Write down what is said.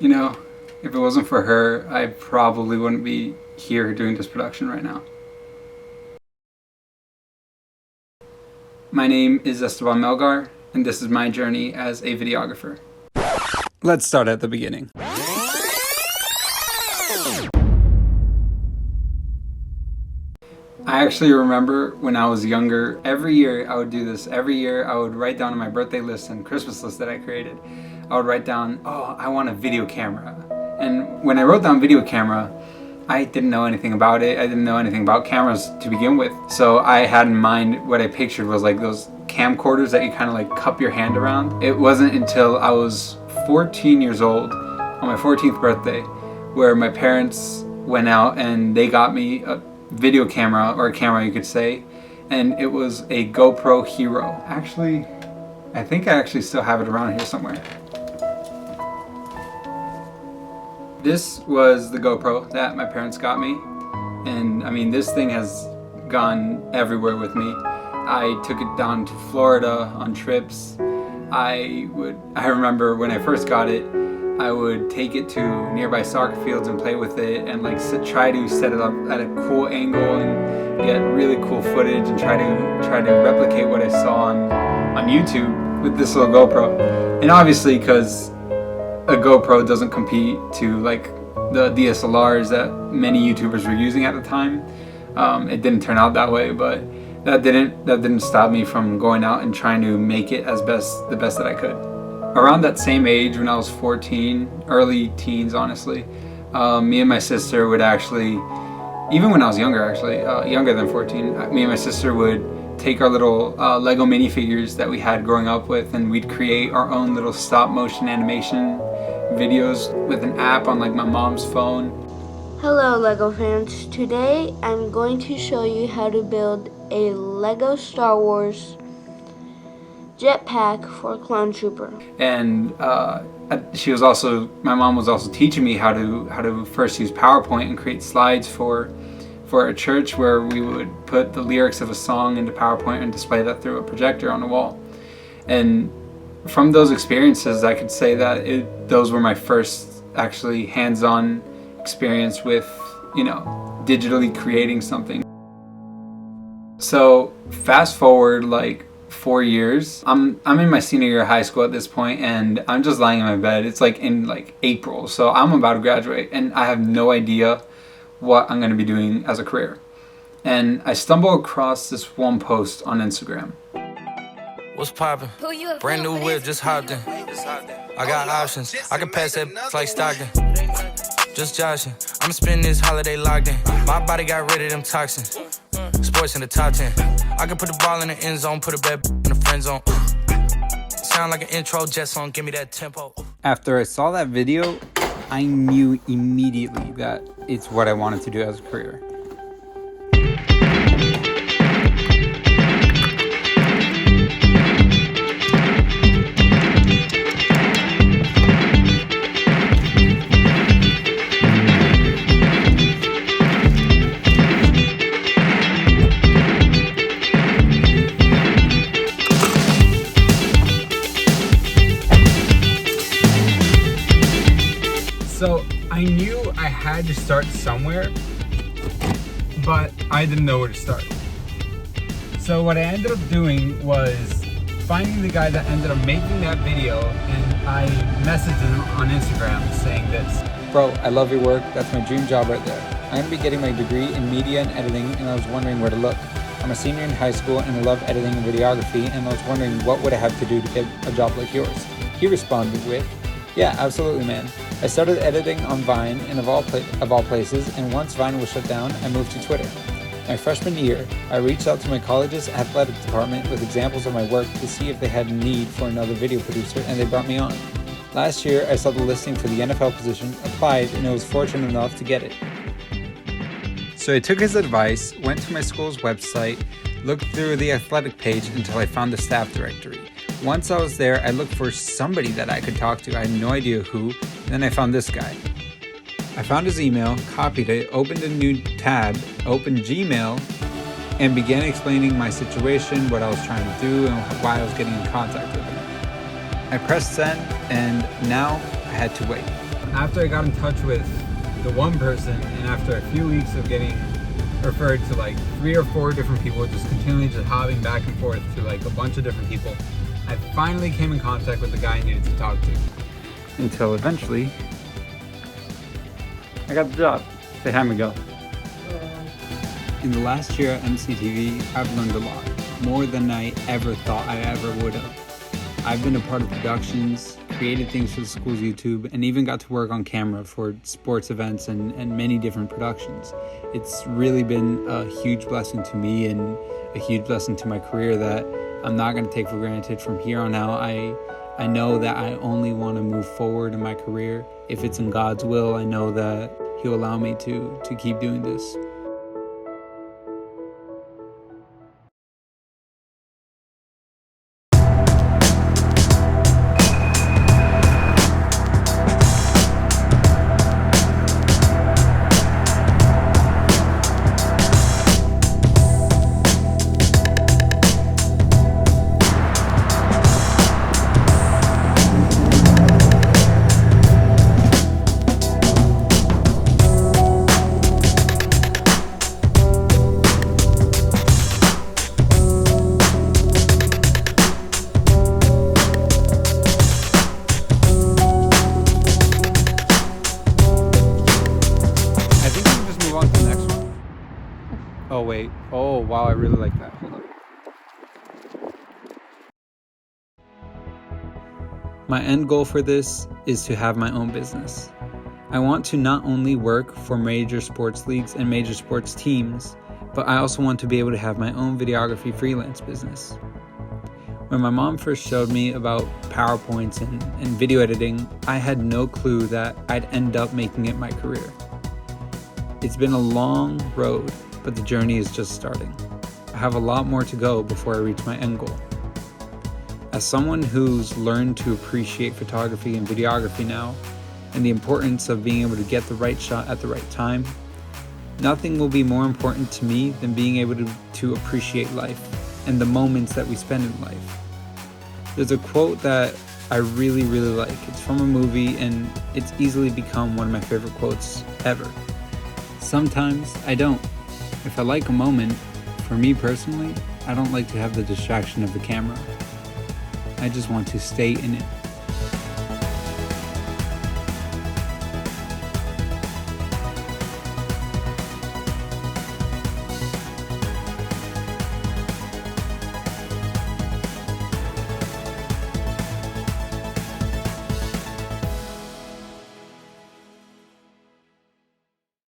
You know, if it wasn't for her, I probably wouldn't be here doing this production right now. My name is Esteban Melgar, and this is my journey as a videographer. Let's start at the beginning. I actually remember when I was younger, every year I would do this. Every year I would write down on my birthday list and Christmas list that I created, I would write down, oh, I want a video camera. And when I wrote down video camera, I didn't know anything about it. I didn't know anything about cameras to begin with. So I had in mind, what I pictured was like those camcorders that you kind of like cup your hand around. It wasn't until I was 14 years old, on my 14th birthday, where my parents went out and they got me a video camera, or a camera you could say, and it was a GoPro Hero. Actually, I think I actually still have it around here somewhere. This was the GoPro that my parents got me, and I mean, this thing has gone everywhere with me. I took it down to Florida on trips. I remember when I first got it, I would take it to nearby soccer fields and play with it, and like try to set it up at a cool angle and get really cool footage and try to replicate what I saw on YouTube with this little GoPro. And obviously, because a GoPro doesn't compete to like the DSLRs that many YouTubers were using at the time, it didn't turn out that way, but that didn't stop me from going out and trying to make it the best that I could. Around that same age, when I was 14, early teens honestly, me and my sister would actually, even when I was younger actually, younger than 14, me and my sister would take our little Lego minifigures that we had growing up with, and we'd create our own little stop motion animation videos with an app on like my mom's phone. Hello Lego fans, today I'm going to show you how to build a Lego Star Wars jetpack for Clone Trooper. And my mom was also teaching me how to first use PowerPoint and create slides for a church, where we would put the lyrics of a song into PowerPoint and display that through a projector on the wall. And from those experiences, I could say that those were my first actually hands-on experience with, digitally creating something. So fast forward like 4 years, I'm in my senior year of high school at this point, and I'm just lying in my bed. It's like in like April, so I'm about to graduate, and I have no idea what I'm going to be doing as a career. And I stumble across this one post on Instagram. What's poppin'? Brand new whip, just hopped in. I got options, I can pass that like Stockton. Just joshing, I'm spending this holiday locked in. My body got rid of them toxins. Sports in the top 10. I can put the ball in the end zone, put a bad in the friend zone. Sound like an intro jet song, give me that tempo. After I saw that video, I knew immediately that it's what I wanted to do as a career. So I knew I had to start somewhere, but I didn't know where to start. So what I ended up doing was finding the guy that ended up making that video, and I messaged him on Instagram saying this. Bro, I love your work. That's my dream job right there. I'm going to be getting my degree in media and editing, and I was wondering where to look. I'm a senior in high school and I love editing and videography, and I was wondering what would I have to do to get a job like yours. He responded with, yeah, absolutely, man. I started editing on Vine, and of all places, and once Vine was shut down, I moved to Twitter. My freshman year, I reached out to my college's athletic department with examples of my work to see if they had a need for another video producer, and they brought me on. Last year, I saw the listing for the NFL position, applied, and I was fortunate enough to get it. So I took his advice, went to my school's website, looked through the athletic page until I found the staff directory. Once I was there, I looked for somebody that I could talk to. I had no idea who, and then I found this guy. I found his email, copied it, opened a new tab, opened Gmail, and began explaining my situation, what I was trying to do, and why I was getting in contact with him. I pressed send, and now I had to wait. after I got in touch with the one person, and after a few weeks of getting referred to like 3 or 4 different people, just continually just hopping back and forth to like a bunch of different people, I finally came in contact with the guy I needed to talk to. Until eventually, I got the job. Say hi, Miguel. In the last year at MCTV, I've learned a lot, more than I ever thought I ever would have. I've been a part of productions, created things for the school's YouTube, and even got to work on camera for sports events and many different productions. It's really been a huge blessing to me and a huge blessing to my career that I'm not going to take for granted from here on out. I know that I only want to move forward in my career. If it's in God's will, I know that He'll allow me to keep doing this. Oh wait, oh wow, I really like that. Hold on. My end goal for this is to have my own business. I want to not only work for major sports leagues and major sports teams, but I also want to be able to have my own videography freelance business. When my mom first showed me about PowerPoints and video editing, I had no clue that I'd end up making it my career. It's been a long road, but the journey is just starting. I have a lot more to go before I reach my end goal. As someone who's learned to appreciate photography and videography now, and the importance of being able to get the right shot at the right time, nothing will be more important to me than being able to appreciate life and the moments that we spend in life. There's a quote that I really like. It's from a movie and it's easily become one of my favorite quotes ever. Sometimes I don't. If I like a moment, for me personally, I don't like to have the distraction of the camera. I just want to stay in it.